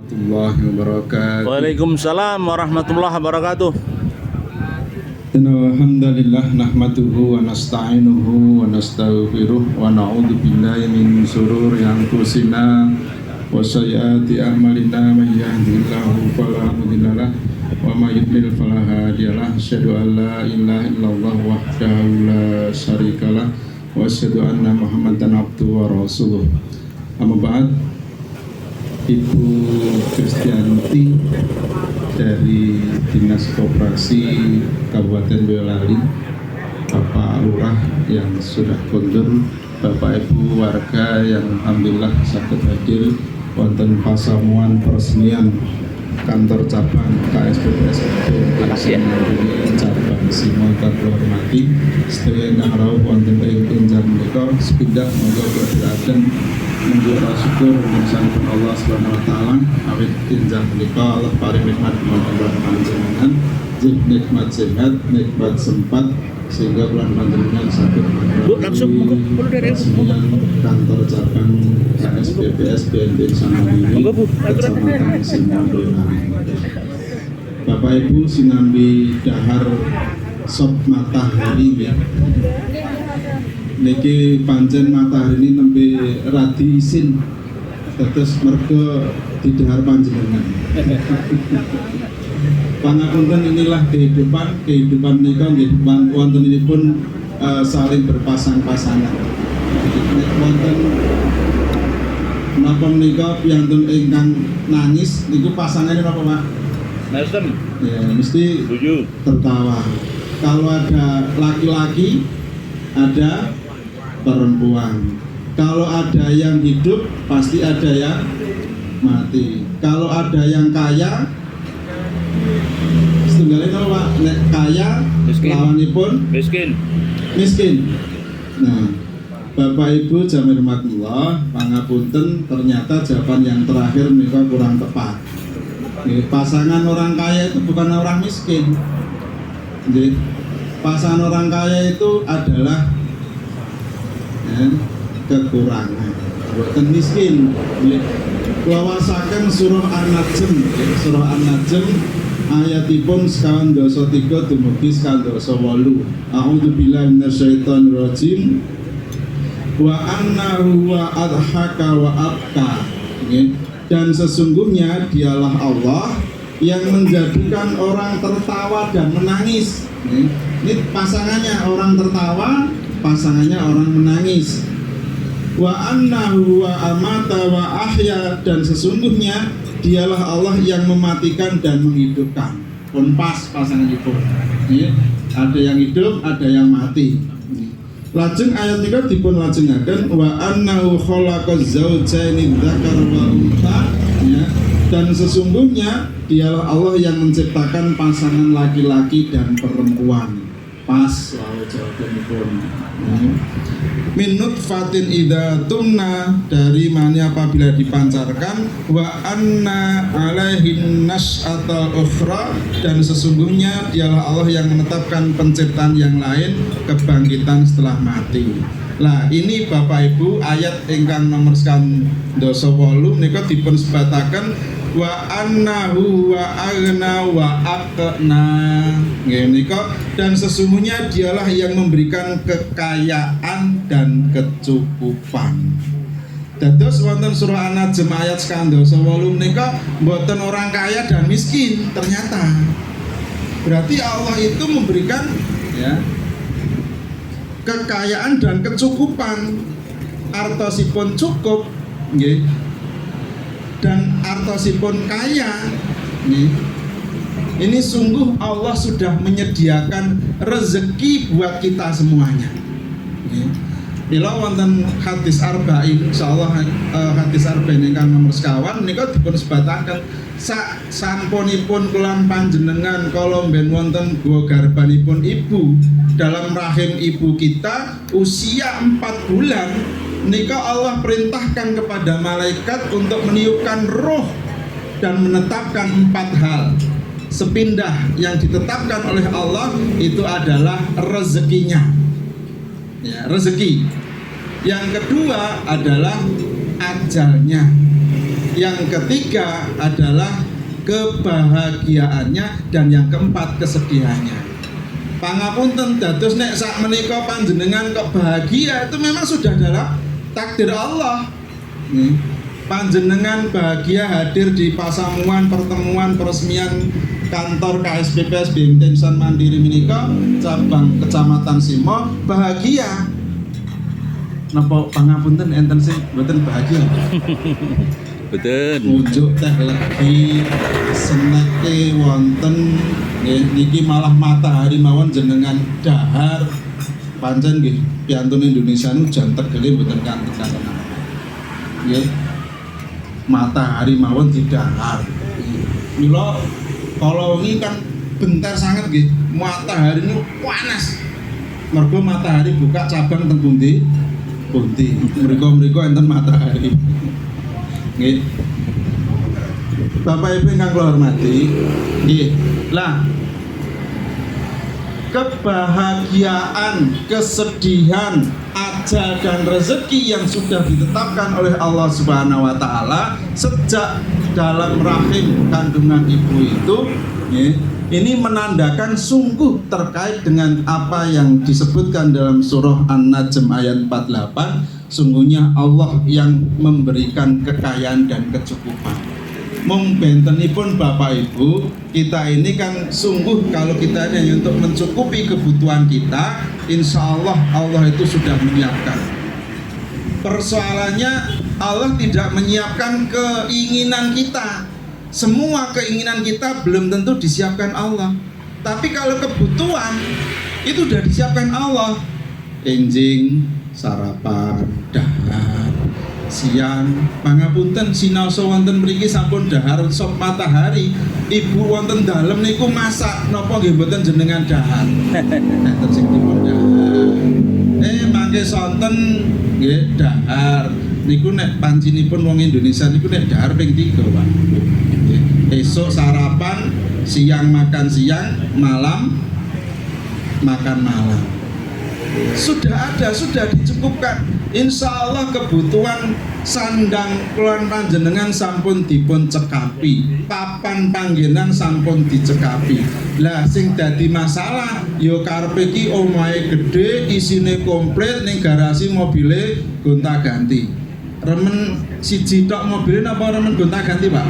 warahmatullahi wabarakatuh. Waalaikumsalam warahmatullahi wabarakatuh. Innal hamdalillah nahmaduhu wa nasta'inuhu wa nastaghfiruh wa na'udzu billahi min shururi anfusina wa sayyiati a'malina may yahdihillahu fala mudilla lahu wa may yudlil fala hadiyalah. Asyhadu an la ilaha illallah wahdahu la syarikalah wa asyhadu anna Muhammadan abduhu wa rasuluh. Amma ba'd. Ibu Kristianti dari Dinas Koperasi Kabupaten Boyolali, Bapak Lurah yang sudah kondur, Bapak Ibu warga yang alhamdulillah saged hadir wonten pasamuan peresmian kantor cabang KSPPS cabang Simon kula hormati sedaya ingkang rawuh wonten ing enjang menika sepindah monggo berkiraken menjual syukur sampun Allah Subhanahu wa taala awit enjang menika Allah paring nikmat menawi panjenengan nikmat sehat nikmat sempat sehingga bulan panjenengan saged peresmian kantor cabang KSPPS BNP Sanabiri Kecamatan Simon Boyolali. Bapak Ibu sinambi dahar sop matahari ya. Niki pancen matahari ini nembe radi isin terus mergo didahar panjenengan. Pangapunten inilah kehidupan nika nggih wontenipun saling berpasang-pasangan. Nek wonten napa menika piyantun ingkang nangis niku pasangane napa Pak? Nasem. Ya, mesti Setuju. tertawa. Kalau ada laki-laki, ada perempuan. Kalau ada yang hidup, pasti ada yang mati. Kalau ada yang kaya, setunggalnya kalau Pak, nek kaya, lawanipun miskin. Nah, Bapak Ibu jamaah rahmatullah, pangapunten ternyata jawaban yang terakhir mereka kurang tepat. Pasangan orang kaya itu bukan orang miskin. Jadi, pasangan orang kaya itu adalah kekurangan, bukan miskin. Lawasaken surah An-Najm, surah An-Najm ayatipun 93 dumugi 98. A'udzubillahi minasyaitonir rajim. Wa annahu wa adhaka wa abka. Dan sesungguhnya dialah Allah yang menjadikan orang tertawa dan menangis. Ini pasangannya orang tertawa, pasangannya orang menangis. Wa annahu wa amata wa ahya, dan sesungguhnya dialah Allah yang mematikan dan menghidupkan. Pun pas pasangan itu. Ada yang hidup, ada yang mati. Lajeng ayat nika dipun lajengaken wa annahu khalaqaz zawjaini dzakar wa untha, ya, dan sesungguhnya dialah Allah yang menciptakan pasangan laki-laki dan perempuan. Pas lalu jawabanipun. Min nutfatin idza tumna, dari mani apabila dipancarkan, wa anna alaihin nas'atal ukhra, dan sesungguhnya dialah Allah yang menetapkan penciptaan yang lain, kebangkitan setelah mati. Lah ini Bapak Ibu ayat ingkang nomor 98 nika dipun sebataken wa annahu wa aghna wa aqna. Nggih nika, dan sesungguhnya dialah yang memberikan kekayaan dan kecukupan. Dados wonten surah An-Najm ayat 98 nika mboten orang kaya dan miskin ternyata. Berarti Allah itu memberikan ya kekayaan dan kecukupan. Artosipun cukup nggih, dan artosipun kaya nggih. Ini sungguh Allah sudah menyediakan rezeki buat kita semuanya. Bila wonten hadis arba'in, insyaallah hadis arba'in ingkang nomor sekawan nika dipun sebataken sampunipun kulan panjenengan kala mben wonten guwa garbanipun ibu, dalam rahim ibu kita usia 4 bulan nika Allah perintahkan kepada malaikat untuk meniupkan roh dan menetapkan 4 hal. Sepindah yang ditetapkan oleh Allah itu adalah rezekinya, ya, rezeki. Yang kedua adalah ajalnya. Yang ketiga adalah kebahagiaannya, dan yang keempat kesedihannya. Pangapunten dados nek sak menika panjenengan kok bahagia, itu memang sudah dalam takdir Allah. Panjenengan bahagia hadir di pasamuan pertemuan peresmian kantor KSPPS BMT Insan Mandiri menika cabang Kecamatan Simo, bahagia. Napa pangapunten enten sing mboten bahagia? Betul. Ujuk teh legi seneke wonten nggih, niki malah matahari mawon jenengan dahar. Pancen nggih piantun Indonesia nu jan tegele mboten kanten-kanten. Nggih. Matahari mawon didahar. Mila kala wengi kan bentar sangat nggih, matahari nu panas. Mergo matahari buka cabang teng pundi? Pundi. Mriko-mriko enten matahari. Nggih. Bapak Ibu ingkang kula hormati, nggih. Lah kebahagiaan, kesedihan, ajal dan rezeki yang sudah ditetapkan oleh Allah Subhanahu wa taala sejak dalam rahim kandungan ibu itu, nggih, ini menandakan sungguh terkait dengan apa yang disebutkan dalam surah An-Najm ayat 48. Sungguhnya Allah yang memberikan kekayaan dan kecukupan. Mung bentenipun Bapak Ibu, kita ini kan sungguh kalau kita ini hanya untuk mencukupi kebutuhan kita, insya Allah Allah itu sudah menyiapkan. Persoalannya Allah tidak menyiapkan keinginan kita. Semua keinginan kita belum tentu disiapkan Allah. Tapi kalau kebutuhan itu sudah disiapkan Allah. Enjing, sarapan, dahar, siang, pangapunten sinaosa wonten mriki sampun dahar sop matahari. Ibu wonten dalem niku masak napa nggih mboten jenengan dahar. Nenten sing dipun dahar. Mangke sonten nggih dahar. Niku nek pancinipun wong Indonesia niku nek dahar ping 3, Pak. Esok sarapan, siang makan siang, malam makan malam. Sudah ada, sudah dicukupkan. Insya Allah kebutuhan sandang kulon panjenengan sampun dipun cekapi, papan panggenan sampun dicekapi. Lah sing dadi masalah yo karepe iki omahe gedhe, isine komplit, ning garasi mobile gonta-ganti. Remen siji tok mobil napa remen gonta-ganti, Pak?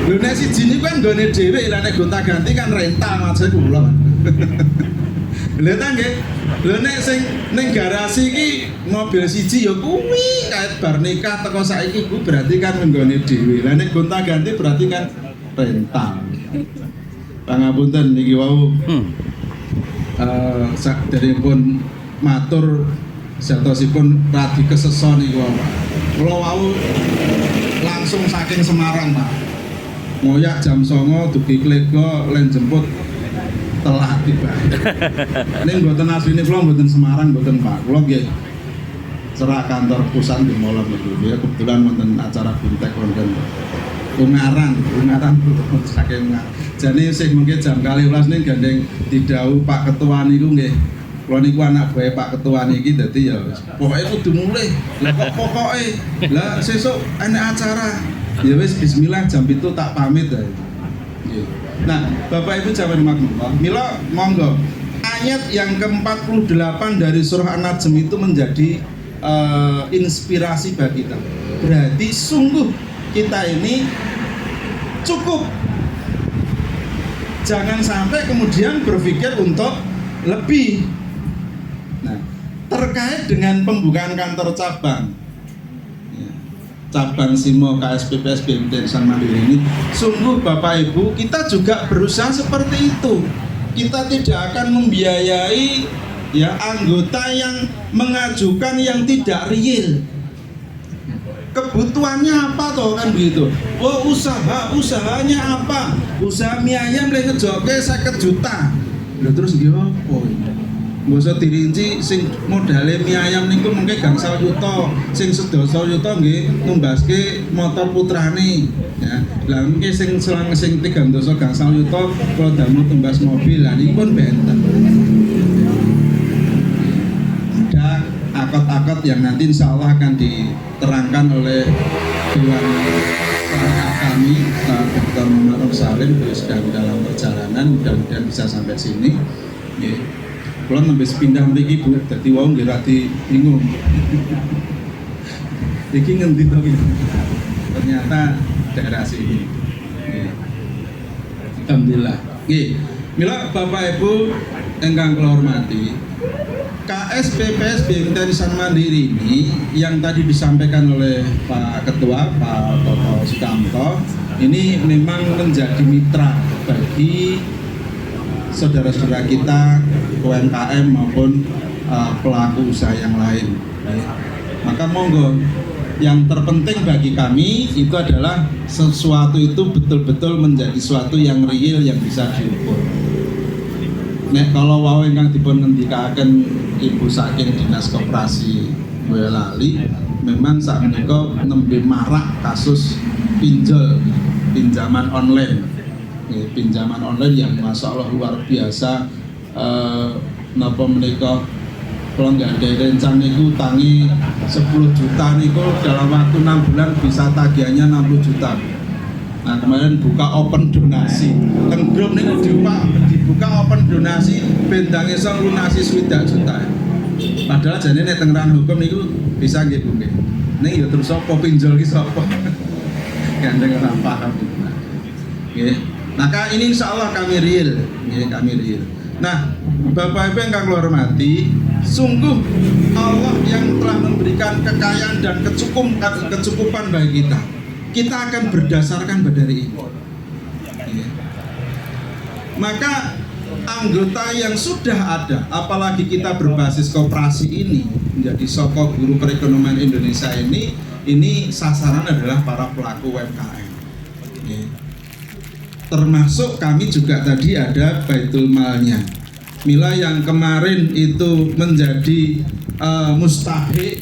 Lho nek siji niku kan nggone dhewe, lah nek gonta-ganti kan rental maksud kula. Lha ta nggih. Lho nek sing ning garasi iki mobil siji ya kuwi kae bar nikah teko saiki ku berarti kan nggone dhewe. Lah nek gonta-ganti berarti kan rental. Pangapunten niki wau. Saderengipun matur sertosipun radi keseson niku Pak. Kula wau langsung saking Semarang, Pak. Ngoyak jam 09.00 dugi Klego len jemput telat tiba. Ning mboten asline kula mboten Semarang mboten Pak. Kula nggih serah kantor pusat di Molam itu. Ya kebetulan wonten acara Bintek wonten Ungaran saking jane sing mengke jam 12 ning gandeng didhawuh Pak Ketua niku nggih. Kula niku anak buah Pak Ketua niki dadi ya pokoke kudu mulih. Lah kok pokoke lah sesuk ana acara. Ya wis bismillah jam 7 tak pamit ya. Nah, Bapak Ibu jangan makmur. Mila monggo. Ayat yang ke-48 dari surah An-Najm itu menjadi inspirasi bagi kita. Berarti sungguh kita ini cukup. Jangan sampai kemudian berpikir untuk lebih. Nah, terkait dengan pembukaan kantor cabang Simo KSPPS BMT Insan Mandiri ini, sungguh Bapak Ibu kita juga berusaha seperti itu. Kita tidak akan membiayai ya anggota yang mengajukan yang tidak real. Kebutuhannya apa toh kan begitu? Oh usahanya apa? Usaha mie ayam lek ngejoke 50 juta. Lha terus nggih apa ini? Nggak usah dirinci, sing modalnya mie ayam niku mungkin gangsal yuta, sing sedasa yuta nggih numbaske motor putrane. Ya, lah mungkin sing selang sing 3 gangsal yuta kalau damel tumbas mobil, lah niki pun benten. akad-akad yang nanti insya Allah akan diterangkan oleh Dewan Perangkat kami, Dr. Muhammad Nur Salim. Beliau sedang dalam perjalanan, mudah-mudahan bisa sampai sini. Kalau sampai pindah mriki Bu, dadi wong nggih radi bingung. Iki ngendi to iki? Ternyata daerah sini. Alhamdulillah. Nggih. Mila Bapak Ibu ingkang kula hormati, KSPPSB Insan Mandiri ini yang tadi disampaikan oleh Pak Ketua, Pak Toto Sukamto, ini memang menjadi mitra bagi saudara-saudara kita UMKM maupun pelaku usaha yang lain. Maka monggo, yang terpenting bagi kami itu adalah sesuatu itu betul-betul menjadi sesuatu yang real, yang bisa diukur. Nek kalau wau ingkang dipun ngendikaken Ibu saking Dinas Koperasi Boyolali, memang saat menika nembe marak kasus pinjaman online. Pinjaman online yang masya Allah luar biasa. Napa menika kalau nggak ada rencana niku tangi 10 juta niku dalam waktu 6 bulan bisa tagihannya 60 juta. Nah kemarin buka open donasi, tenggrom niku dibuka open donasi, bendang iso lunasi 20 juta. Padahal jane nek teng ranah hukum niku bisa nggih Bu nggih. Ning ya terus sapa pinjol ki sapa? Gandeng ora paham. Nggih. Maka ini insya Allah kami real, nggih kami real. Nah, Bapak Ibu yang kami hormati, sungguh Allah yang telah memberikan kekayaan dan kecukupan bagi kita. Kita akan berdasarkan dari ini. Maka anggota yang sudah ada, apalagi kita berbasis koperasi ini menjadi sokok guru perekonomian Indonesia ini sasaran adalah para pelaku UMKM. Termasuk kami juga tadi ada Baitul Malnya. Mila yang kemarin itu menjadi mustahik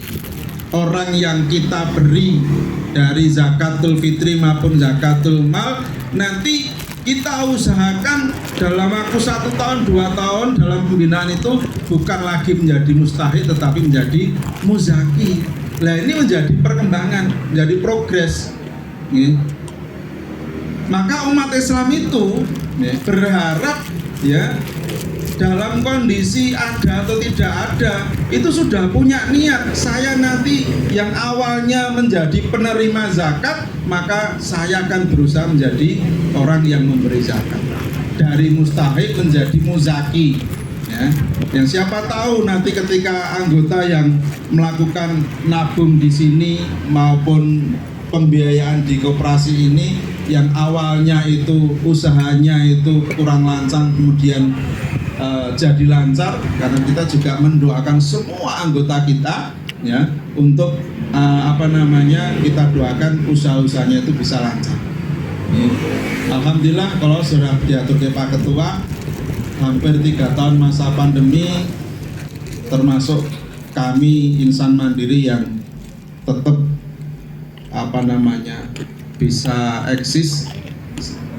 orang yang kita beri dari zakatul fitri maupun zakatul mal, nanti kita usahakan dalam waktu 1 tahun 2 tahun dalam pembinaan itu bukan lagi menjadi mustahik tetapi menjadi muzaki. Nah ini menjadi perkembangan, menjadi progres. Maka umat Islam itu berharap ya dalam kondisi ada atau tidak ada itu sudah punya niat, saya nanti yang awalnya menjadi penerima zakat maka saya akan berusaha menjadi orang yang memberi zakat, dari mustahik menjadi muzaki ya. Yang siapa tahu nanti ketika anggota yang melakukan nabung di sini maupun pembiayaan di koperasi ini yang awalnya itu usahanya itu kurang lancar kemudian jadi lancar, karena kita juga mendoakan semua anggota kita ya untuk kita doakan usaha-usahanya itu bisa lancar. Alhamdulillah kalau sudah diatur ke Pak Ketua hampir 3 tahun masa pandemi, termasuk kami Insan Mandiri yang tetap bisa eksis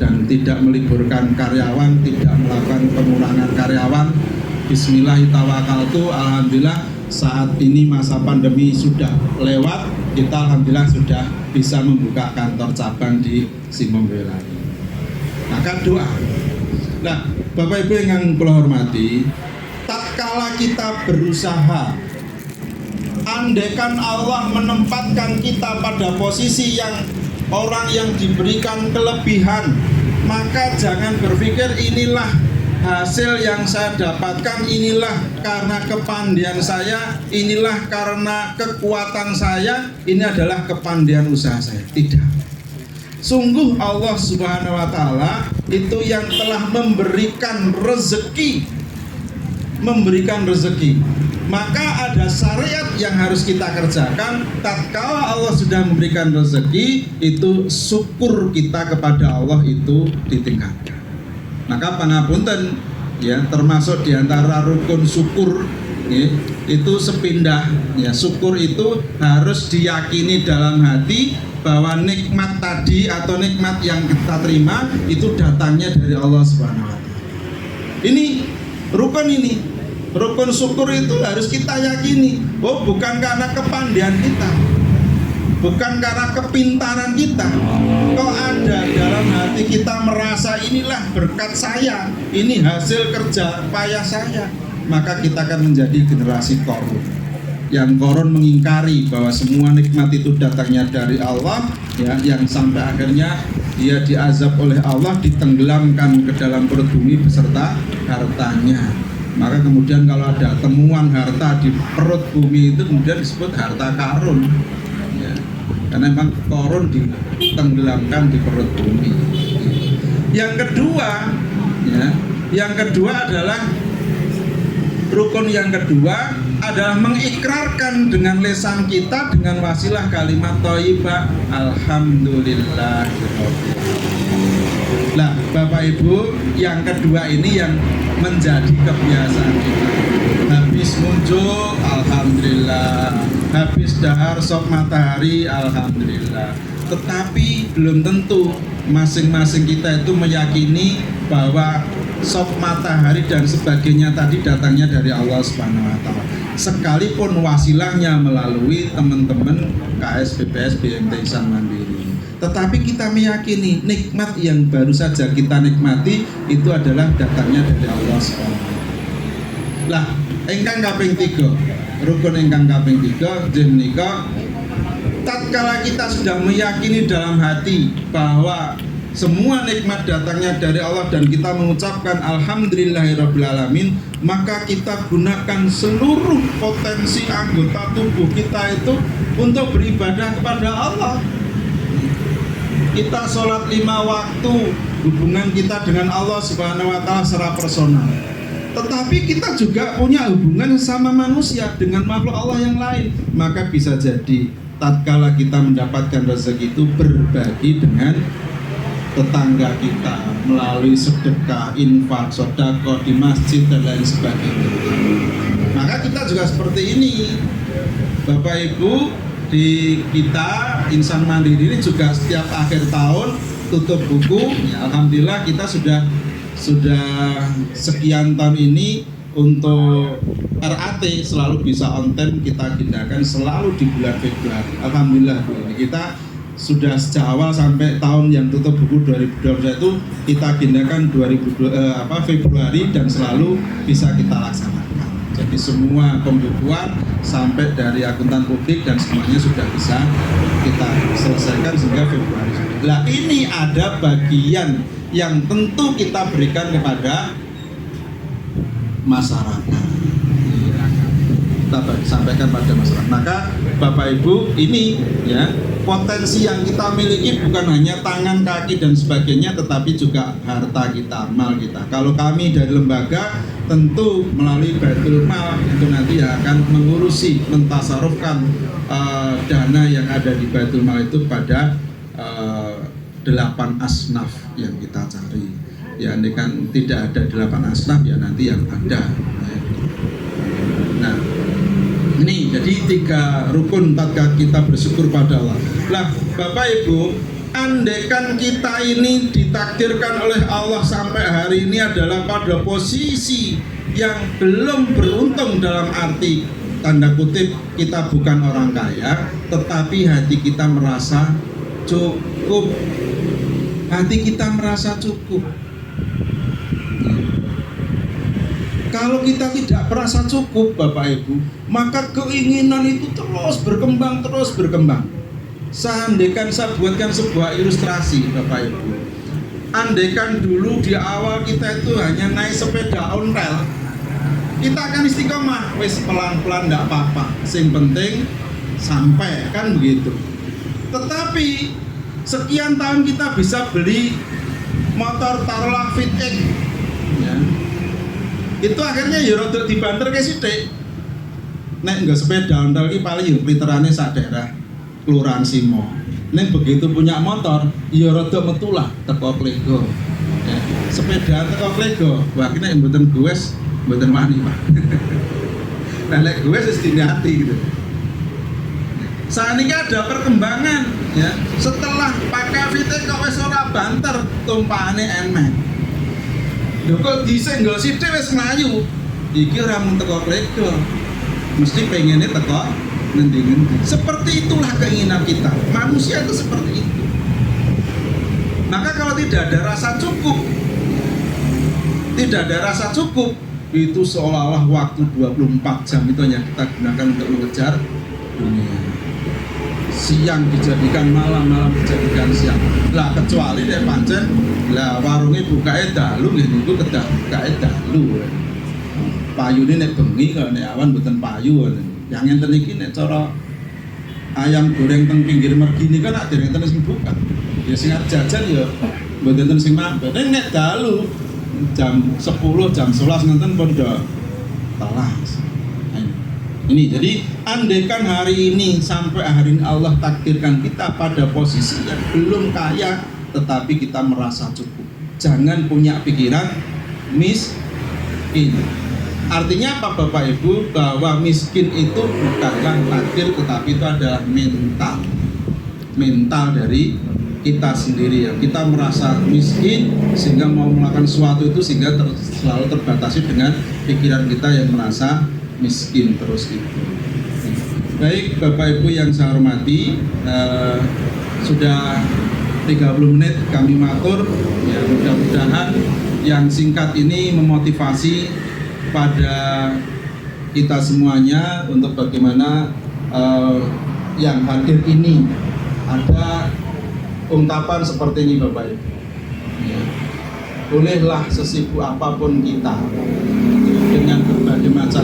dan tidak meliburkan karyawan, tidak melakukan pengurangan karyawan. Bismillahirrahmanirrahim. Alhamdulillah saat ini masa pandemi sudah lewat, kita alhamdulillah sudah bisa membuka kantor cabang di Simong Boyolali. Maka doa. Nah, Bapak Ibu yang kula hormati, tatkala kita berusaha, andaikan Allah menempatkan kita pada posisi yang orang yang diberikan kelebihan, maka jangan berpikir inilah hasil yang saya dapatkan, inilah karena kepandaian saya, inilah karena kekuatan saya, ini adalah kepandaian usaha saya. Tidak. Sungguh Allah Subhanahu wa Ta'ala itu yang telah memberikan rezeki. Maka ada syariat yang harus kita kerjakan. Tatkala Allah sudah memberikan rezeki, itu syukur kita kepada Allah itu ditingkatkan. Maka pangapunten ya, termasuk diantara rukun syukur ya, itu sepindah ya. Syukur itu harus diyakini dalam hati bahwa nikmat tadi atau nikmat yang kita terima itu datangnya dari Allah Subhanahu wa Ta'ala. Ini rukun ini. Rukun syukur itu harus kita yakini. Oh, bukan karena kepandaian kita, bukan karena kepintaran kita. Kok ada dalam hati kita merasa inilah berkat saya, ini hasil kerja payah saya, maka kita akan menjadi generasi korun. Yang korun mengingkari bahwa semua nikmat itu datangnya dari Allah, ya, yang sampai akhirnya dia diazab oleh Allah, ditenggelamkan ke dalam perut bumi beserta hartanya. Maka kemudian kalau ada temuan harta di perut bumi itu kemudian disebut harta karun, ya. Karena memang korun ditenggelamkan di perut bumi. Yang kedua, ya, yang kedua adalah rukun yang kedua adalah mengikrarkan dengan lisan kita dengan wasilah kalimat thayyibah alhamdulillah. Nah, Bapak Ibu, yang kedua ini yang menjadi kebiasaan kita. Habis muncul alhamdulillah, habis dahar sok matahari alhamdulillah. Tetapi belum tentu masing-masing kita itu meyakini bahwa sok matahari dan sebagainya tadi datangnya dari Allah Subhanahu wa taala. Sekalipun wasilahnya melalui teman-teman KSBPS BMT Ihsan Mandiri. Tetapi kita meyakini nikmat yang baru saja kita nikmati itu adalah datangnya dari Allah Subhanahu wa taala. Lah, ingkang kaping 3, rukun ingkang kaping 3 menika tatkala kita sudah meyakini dalam hati bahwa semua nikmat datangnya dari Allah dan kita mengucapkan alhamdulillahirabbil alamin, maka kita gunakan seluruh potensi anggota tubuh kita itu untuk beribadah kepada Allah. Kita sholat 5 waktu, hubungan kita dengan Allah Subhanahu wa taala secara personal. Tetapi kita juga punya hubungan sama manusia dengan makhluk Allah yang lain. Maka bisa jadi tatkala kita mendapatkan rezeki itu berbagi dengan tetangga kita melalui sedekah, infak, sedekah di masjid dan lain sebagainya. Maka kita juga seperti ini, Bapak Ibu, di kita Ihsan Mandiri ini juga setiap akhir tahun tutup buku. Ya, alhamdulillah kita sudah sekian tahun ini untuk RAT selalu bisa on time kita agendakan selalu di bulan Februari. Alhamdulillah ini kita sudah sejak awal sampai tahun yang tutup buku 2020 itu kita agendakan Februari dan selalu bisa kita laksanakan. Jadi semua pembukuan sampai dari akuntan publik dan semuanya sudah bisa kita selesaikan sehingga Februari. Nah, ini ada bagian yang tentu kita berikan kepada masyarakat. Kita sampaikan pada masyarakat. Maka Bapak Ibu, ini ya potensi yang kita miliki bukan hanya tangan, kaki dan sebagainya, tetapi juga harta kita, mal kita. Kalau kami dari lembaga tentu melalui Baitul Mal itu nanti akan mengurusi, mentasarufkan dana yang ada di Baitul Mal itu pada 8 asnaf yang kita cari. Ya, ini kan tidak ada 8 asnaf ya nanti yang ada. Nah, ini jadi 3 rukun tatkala kita bersyukur pada Allah. Lah, Bapak Ibu, andaikan kita ini ditakdirkan oleh Allah sampai hari ini adalah pada posisi yang belum beruntung dalam arti tanda kutip kita bukan orang kaya, tetapi hati kita merasa cukup. Hati kita merasa cukup. Kalau kita tidak merasa cukup, Bapak Ibu, maka keinginan itu terus berkembang. Seandainya saya buatkan sebuah ilustrasi, Bapak Ibu. Andaikan dulu di awal kita itu hanya naik sepeda ontel, kita akan istiqomah, wis pelan-pelan tidak apa-apa. Sing penting sampai, kan begitu. Tetapi sekian tahun kita bisa beli motor taruhlah Fit X, ya. Itu akhirnya ya rada dibanter ke sithik. Nek enggak sepeda ontel iki paling ya pliterane sak daerah Kelurahan Simo. Nek begitu punya motor, ya rada metulah teko Klego. Ya, sepeda teko Klego, wah iki nek mboten goes, mboten wani, Pak. Nah, nek goes wis diniati gitu. Saat ini ada perkembangan, ya. Setelah pakai Vitek kok wis ora banter, tumpakane emek. Lho kok disenggol sithik wis mlayu. iki ora mung teko kledo, mesti pengennya teko ngendi-ngendi. Seperti itulah keinginan kita. Manusia itu seperti itu. Maka kalau tidak ada rasa cukup, itu seolah-olah waktu 24 jam itu hanya kita gunakan untuk mengejar dunia. Siang dijadikan malam, malam dijadikan siang. Lah kecuali deh pancen, lah warungnya bukanya dalu, niku kedah bukanya dalu. Payu ini nek bengi kalau nek awan buatan payu. Yang enten iki nek cara ayam goreng teng pinggir mergi ini kan ada yang enten sing buka. Ya sing arep jajan ya mboten enten sing mampir. Nek dalu jam 10, jam 11 nonton pun udah telas. Ini jadi andaikan hari ini sampai hari ini Allah takdirkan kita pada posisi yang belum kaya tetapi kita merasa cukup. Jangan punya pikiran miskin. Artinya apa Bapak Ibu? Bahwa miskin itu bukanlah takdir tetapi itu adalah mental dari kita sendiri, ya. Kita merasa miskin sehingga mau melakukan sesuatu itu sehingga selalu terbatasi dengan pikiran kita yang merasa miskin terus itu. Baik Bapak Ibu yang saya hormati, sudah 30 menit kami matur, ya mudah-mudahan yang singkat ini memotivasi pada kita semuanya untuk bagaimana yang hadir ini ada ungkapan seperti ini Bapak Ibu. Ya. Bolehlah sesibuk apapun kita dengan berbagai macam